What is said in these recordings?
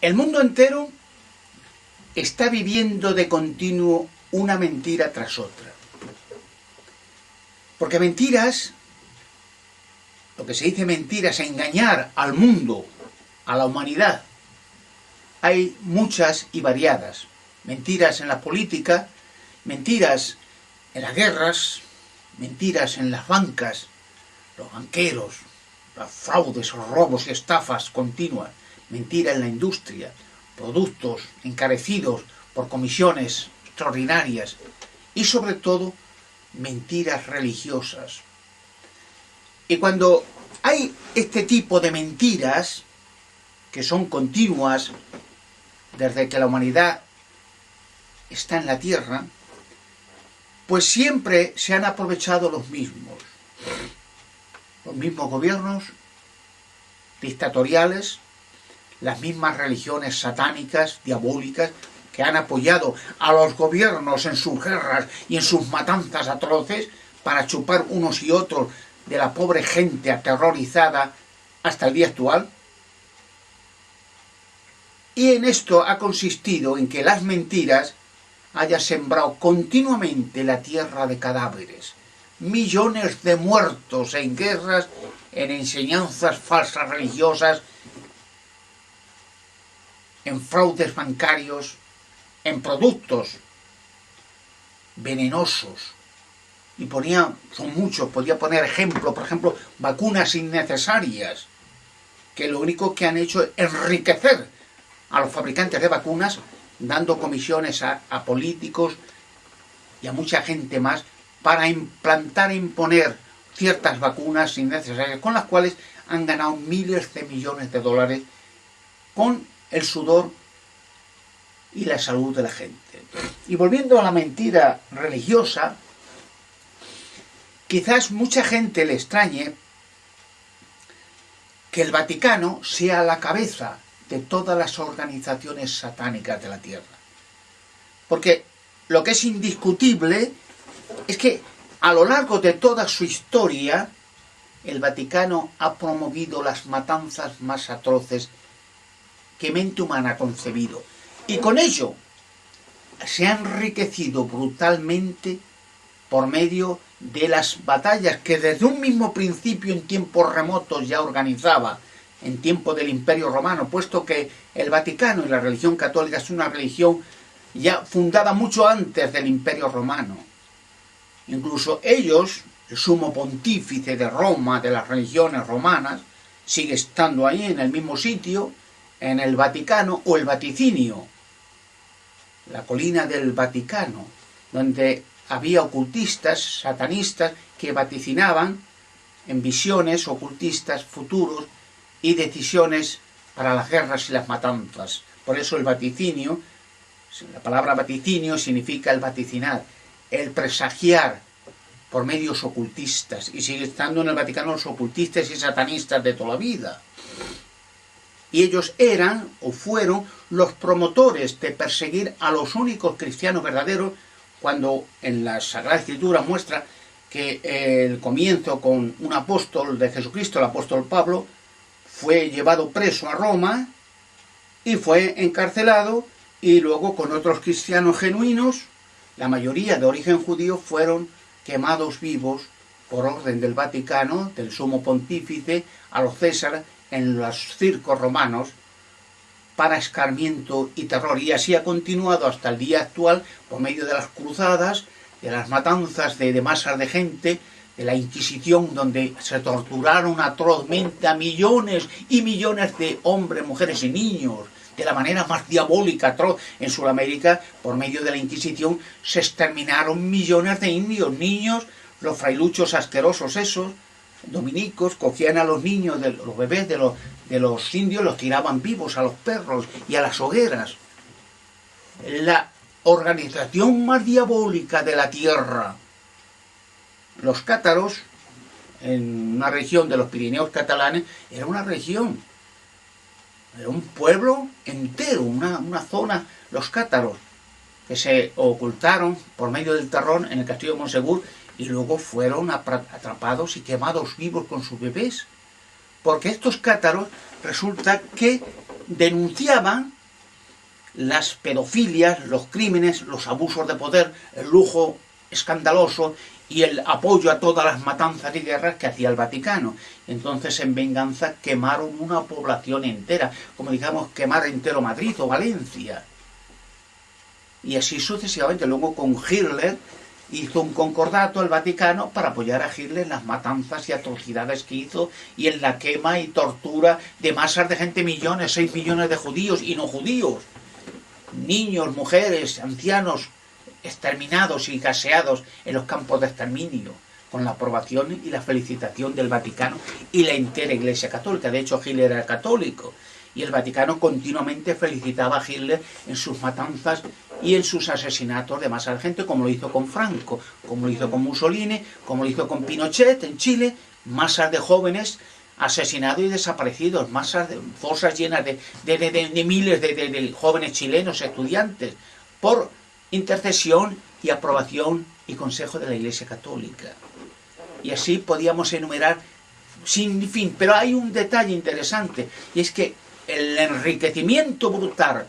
El mundo entero está viviendo de continuo una mentira tras otra. Porque mentiras, lo que se dice mentiras, engañar al mundo, a la humanidad, hay muchas y variadas. Mentiras en la política, mentiras en las guerras, mentiras en las bancas, los banqueros, los fraudes, los robos y estafas continuas, mentira en la industria, productos encarecidos por comisiones extraordinarias y sobre todo mentiras religiosas. Y cuando hay este tipo de mentiras que son continuas desde que la humanidad está en la tierra, pues siempre se han aprovechado los mismos gobiernos dictatoriales, las mismas religiones satánicas, diabólicas, que han apoyado a los gobiernos en sus guerras y en sus matanzas atroces para chupar unos y otros de la pobre gente aterrorizada hasta el día actual. Y en esto ha consistido en que las mentiras hayan sembrado continuamente la tierra de cadáveres, millones de muertos en guerras, en enseñanzas falsas religiosas, en fraudes bancarios, en productos venenosos. Y son muchos, podía poner ejemplo, por ejemplo, vacunas innecesarias, que lo único que han hecho es enriquecer a los fabricantes de vacunas, dando comisiones a políticos y a mucha gente más para implantar e imponer ciertas vacunas innecesarias, con las cuales han ganado miles de millones de dólares con el sudor y la salud de la gente. Y volviendo a la mentira religiosa, quizás mucha gente le extrañe que el Vaticano sea la cabeza de todas las organizaciones satánicas de la tierra. Porque lo que es indiscutible es que a lo largo de toda su historia el Vaticano ha promovido las matanzas más atroces que mente humana ha concebido. Y con ello se ha enriquecido brutalmente por medio de las batallas que desde un mismo principio en tiempos remotos ya organizaba, en tiempo del Imperio Romano, puesto que el Vaticano y la religión católica es una religión ya fundada mucho antes del Imperio Romano. Incluso ellos, el sumo pontífice de Roma, de las religiones romanas, sigue estando ahí en el mismo sitio, en el Vaticano o el Vaticinio, la colina del Vaticano, donde había ocultistas, satanistas, que vaticinaban en visiones ocultistas futuros y decisiones para las guerras y las matanzas. Por eso el vaticinio, la palabra vaticinio significa el vaticinar, el presagiar por medios ocultistas, y sigue estando en el Vaticano los ocultistas y satanistas de toda la vida. Y ellos eran o fueron los promotores de perseguir a los únicos cristianos verdaderos, cuando en la Sagrada Escritura muestra que el comienzo con un apóstol de Jesucristo, el apóstol Pablo, fue llevado preso a Roma y fue encarcelado, y luego con otros cristianos genuinos, la mayoría de origen judío, fueron quemados vivos por orden del Vaticano, del sumo pontífice, a los César, en los circos romanos, para escarmiento y terror. Y así ha continuado hasta el día actual, por medio de las cruzadas, de las matanzas de masas de gente, de la Inquisición, donde se torturaron atrozmente a millones y millones de hombres, mujeres y niños, de la manera más diabólica, atroz. En Sudamérica, por medio de la Inquisición, se exterminaron millones de indios, niños, los frailuchos asquerosos esos, dominicos, cogían a los niños, los bebés de los indios, los tiraban vivos a los perros y a las hogueras. La organización más diabólica de la tierra. Los cátaros, en una región de los Pirineos catalanes, era una región, era un pueblo entero, una zona, los cátaros, que se ocultaron por medio del terror en el castillo de Monsegur, y luego fueron atrapados y quemados vivos con sus bebés. Porque estos cátaros resulta que denunciaban las pedofilias, los crímenes, los abusos de poder, el lujo escandaloso y el apoyo a todas las matanzas y guerras que hacía el Vaticano. Entonces, en venganza, quemaron una población entera, como digamos quemar entero Madrid o Valencia. Y así sucesivamente. Luego con Hitler hizo un concordato el Vaticano para apoyar a Hitler en las matanzas y atrocidades que hizo y en la quema y tortura de masas de gente, millones, 6 millones de judíos y no judíos, niños, mujeres, ancianos, exterminados y gaseados en los campos de exterminio, con la aprobación y la felicitación del Vaticano y la entera Iglesia Católica. De hecho, Hitler era católico y el Vaticano continuamente felicitaba a Hitler en sus matanzas y en sus asesinatos de masa de gente, como lo hizo con Franco, como lo hizo con Mussolini, como lo hizo con Pinochet en Chile, masas de jóvenes asesinados y desaparecidos, masas de fosas llenas de miles de jóvenes chilenos, estudiantes, por intercesión y aprobación y consejo de la Iglesia Católica. Y así podíamos enumerar sin fin. Pero hay un detalle interesante, y es que el enriquecimiento brutal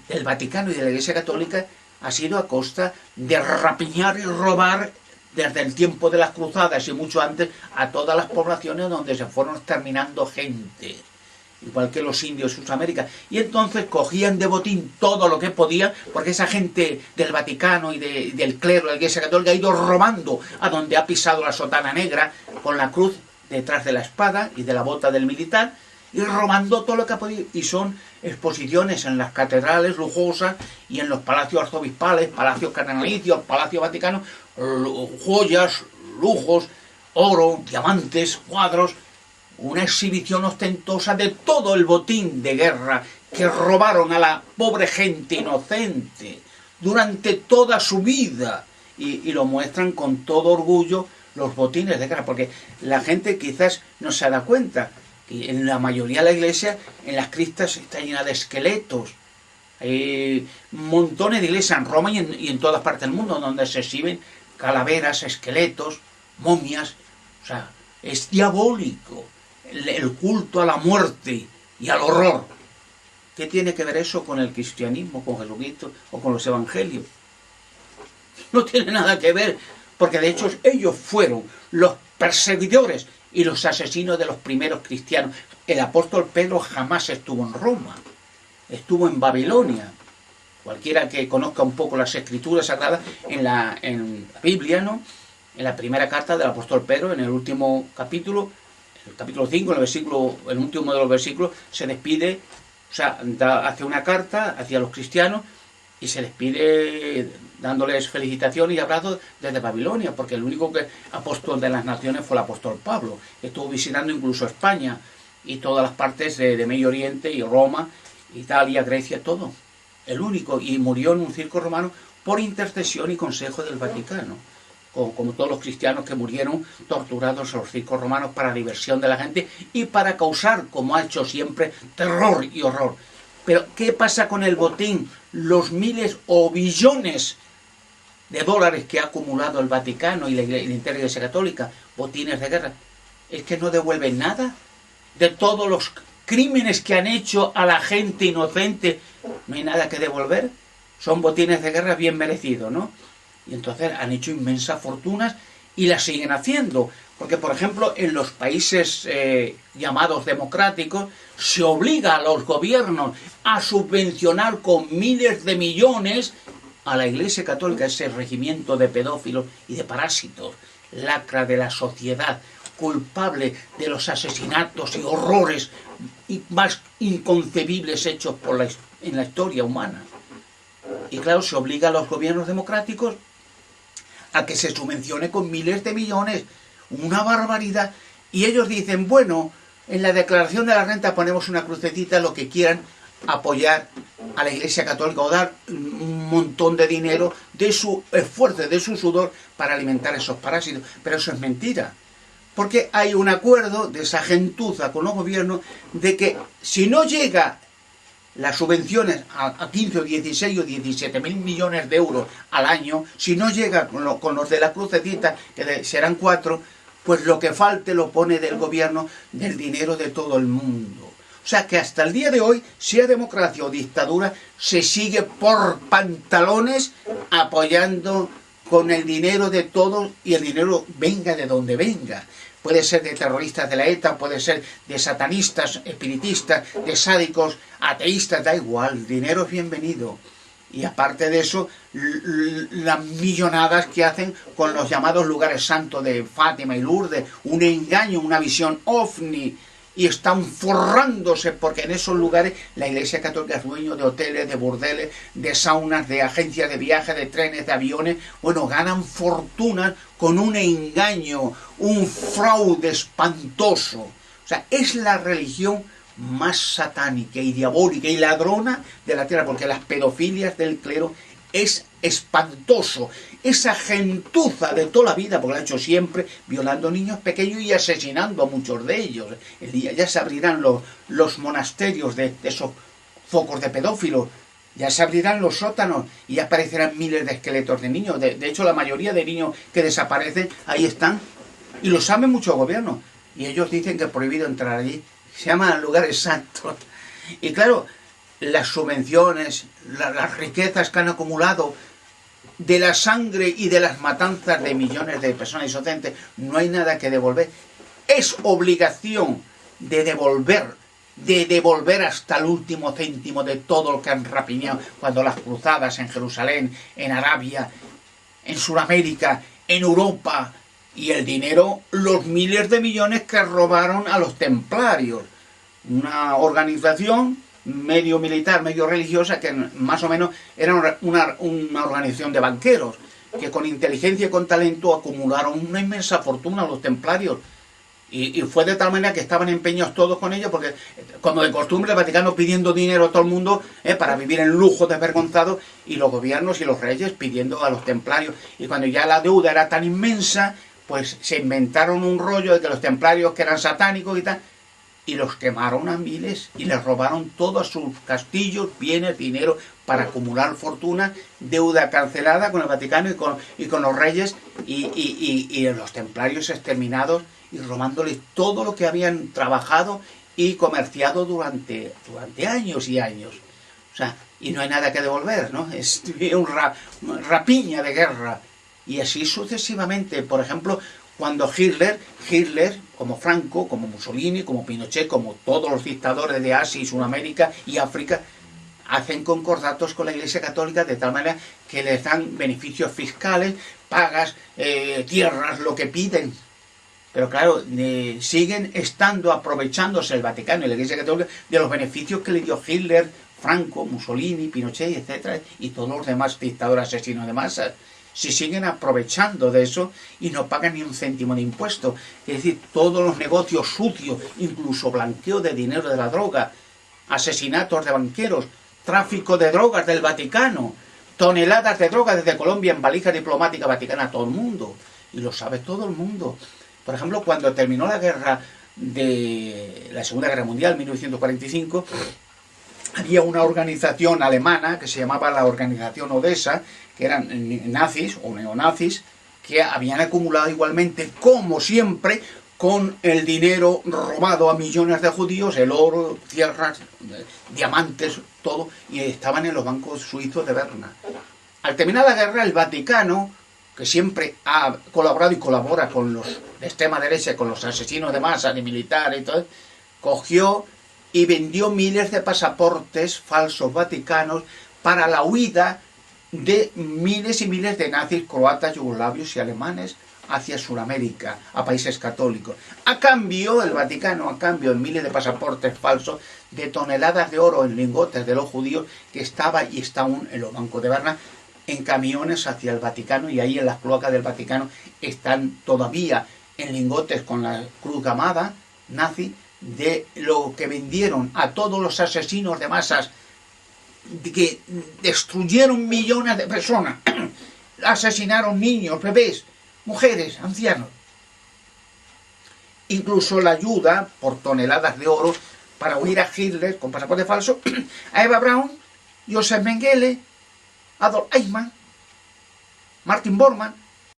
del Vaticano y de la Iglesia Católica ha sido a costa de rapiñar y robar desde el tiempo de las cruzadas y mucho antes a todas las poblaciones donde se fueron exterminando gente, igual que los indios de Sudamérica. Y entonces cogían de botín todo lo que podían, porque esa gente del Vaticano y del clero de la Iglesia Católica ha ido robando a donde ha pisado la sotana negra con la cruz detrás de la espada y de la bota del militar, y robando todo lo que ha podido. Y son exposiciones en las catedrales lujosas y en los palacios arzobispales, palacios cardenalicios, palacios vaticanos, joyas, lujos, oro, diamantes, cuadros, una exhibición ostentosa de todo el botín de guerra que robaron a la pobre gente inocente durante toda su vida, y lo muestran con todo orgullo los botines de guerra, porque la gente quizás no se da cuenta que en la mayoría de la iglesia, en las cristas está llena de esqueletos. Hay montones de iglesias en Roma y en todas partes del mundo donde se exhiben calaveras, esqueletos, momias. O sea, es diabólico el culto a la muerte y al horror. ¿Qué tiene que ver eso con el cristianismo, con Jesucristo o con los evangelios? No tiene nada que ver, porque de hecho ellos fueron los perseguidores y los asesinos de los primeros cristianos. El apóstol Pedro jamás estuvo en Roma, estuvo en Babilonia. Cualquiera que conozca un poco las escrituras sagradas, en la Biblia, ¿no?, en la primera carta del apóstol Pedro, en el último capítulo, el capítulo 5, el último de los versículos, se despide, o sea, hace una carta hacia los cristianos y se despide dándoles felicitaciones y abrazos desde Babilonia, porque el único apóstol de las naciones fue el apóstol Pablo. Estuvo visitando incluso España y todas las partes de Medio Oriente y Roma, Italia, Grecia, todo. El único, y murió en un circo romano por intercesión y consejo del Vaticano, como todos los cristianos que murieron torturados en los circos romanos para diversión de la gente y para causar, como ha hecho siempre, terror y horror. Pero, ¿qué pasa con el botín? Los miles o billones de dólares que ha acumulado el Vaticano y la entera Iglesia Católica, botines de guerra, es que no devuelven nada de todos los crímenes que han hecho a la gente inocente. No hay nada que devolver. Son botines de guerra bien merecidos, ¿no? Y entonces han hecho inmensas fortunas y las siguen haciendo. Porque, por ejemplo, en los países llamados democráticos, se obliga a los gobiernos a subvencionar con miles de millones a la Iglesia Católica, ese regimiento de pedófilos y de parásitos, lacra de la sociedad, culpable de los asesinatos y horrores más inconcebibles hechos en la historia humana. Y claro, se obliga a los gobiernos democráticos a que se subvencione con miles de millones, una barbaridad, y ellos dicen, bueno, en la declaración de la renta ponemos una crucecita, lo que quieran, apoyar a la Iglesia Católica o dar un montón de dinero de su esfuerzo, de su sudor para alimentar esos parásitos. Pero eso es mentira, porque hay un acuerdo de esa gentuza con los gobiernos de que si no llega las subvenciones a 15 o 16 o 17 mil millones de euros al año, si no llega con los de la crucecita, que serán 4, pues lo que falte lo pone del gobierno, del dinero de todo el mundo. O sea que hasta el día de hoy, sea democracia o dictadura, se sigue por pantalones apoyando con el dinero de todos, y el dinero venga de donde venga. Puede ser de terroristas de la ETA, puede ser de satanistas, espiritistas, de sádicos, ateístas, da igual, el dinero es bienvenido. Y aparte de eso, las millonadas que hacen con los llamados lugares santos de Fátima y Lourdes, un engaño, una visión ovni, y están forrándose porque en esos lugares la Iglesia Católica es dueño de hoteles, de burdeles, de saunas, de agencias de viaje, de trenes, de aviones. Bueno, ganan fortunas con un engaño, un fraude espantoso. O sea, es la religión más satánica y diabólica y ladrona de la tierra, porque las pedofilias del clero es espantoso. Esa gentuza de toda la vida, porque lo ha hecho siempre, violando niños pequeños y asesinando a muchos de ellos. El día ya se abrirán los monasterios de esos focos de pedófilos, ya se abrirán los sótanos y ya aparecerán miles de esqueletos de niños. De hecho, la mayoría de niños que desaparecen, ahí están. Y lo saben muchos gobiernos. Y ellos dicen que es prohibido entrar allí. Se llaman lugares santos. Y claro, las subvenciones, las riquezas que han acumulado de la sangre y de las matanzas de millones de personas inocentes, no hay nada que devolver. Es obligación de devolver hasta el último céntimo de todo lo que han rapiñado cuando las cruzadas en Jerusalén, en Arabia, en Sudamérica, en Europa, y el dinero, los miles de millones que robaron a los templarios, una organización medio militar, medio religiosa, que más o menos era una organización de banqueros, que con inteligencia y con talento acumularon una inmensa fortuna a los templarios. Y fue de tal manera que estaban empeñados todos con ellos, porque como de costumbre el Vaticano pidiendo dinero a todo el mundo para vivir en lujo desvergonzado, y los gobiernos y los reyes pidiendo a los templarios. Y cuando ya la deuda era tan inmensa, pues se inventaron un rollo de que los templarios, que eran satánicos y tal, y los quemaron a miles y les robaron todos sus castillos, bienes, dinero, para acumular fortuna, deuda cancelada con el Vaticano y con los reyes, y los templarios exterminados, y robándoles todo lo que habían trabajado y comerciado durante años y años. O sea, y no hay nada que devolver, ¿no? Es una rapiña de guerra. Y así sucesivamente. Por ejemplo, cuando Hitler, como Franco, como Mussolini, como Pinochet, como todos los dictadores de Asia y Sudamérica y África, hacen concordatos con la Iglesia Católica de tal manera que les dan beneficios fiscales, pagas, tierras, lo que piden. Pero claro, siguen aprovechándose el Vaticano y la Iglesia Católica de los beneficios que le dio Hitler, Franco, Mussolini, Pinochet, etcétera, y todos los demás dictadores asesinos de masa. Se siguen aprovechando de eso y no pagan ni un céntimo de impuesto. Es decir, todos los negocios sucios, incluso blanqueo de dinero de la droga, asesinatos de banqueros, tráfico de drogas del Vaticano, toneladas de drogas desde Colombia en valija diplomática vaticana a todo el mundo. Y lo sabe todo el mundo. Por ejemplo, cuando terminó la guerra de la Segunda Guerra Mundial, 1945, había una organización alemana que se llamaba la Organización Odessa, que eran nazis o neonazis, que habían acumulado igualmente, como siempre, con el dinero robado a millones de judíos, el oro, tierras, diamantes, todo, y estaban en los bancos suizos de Berna. Al terminar la guerra, el Vaticano, que siempre ha colaborado y colabora con los de extrema derecha, con los asesinos de masa, de militares y todo, cogió y vendió miles de pasaportes falsos vaticanos para la huida de miles y miles de nazis croatas, yugoslavios y alemanes hacia Sudamérica, a países católicos. A cambio, el Vaticano, a cambio de miles de pasaportes falsos, de toneladas de oro en lingotes de los judíos, que estaba y está aún en los bancos de Berna, en camiones hacia el Vaticano, y ahí en las cloacas del Vaticano están todavía en lingotes con la cruz gamada nazi, de lo que vendieron a todos los asesinos de masas que destruyeron millones de personas, asesinaron niños, bebés, mujeres, ancianos. Incluso la ayuda por toneladas de oro para huir a Hitler con pasaporte falso, a Eva Braun, Joseph Mengele, Adolf Eichmann, Martin Bormann,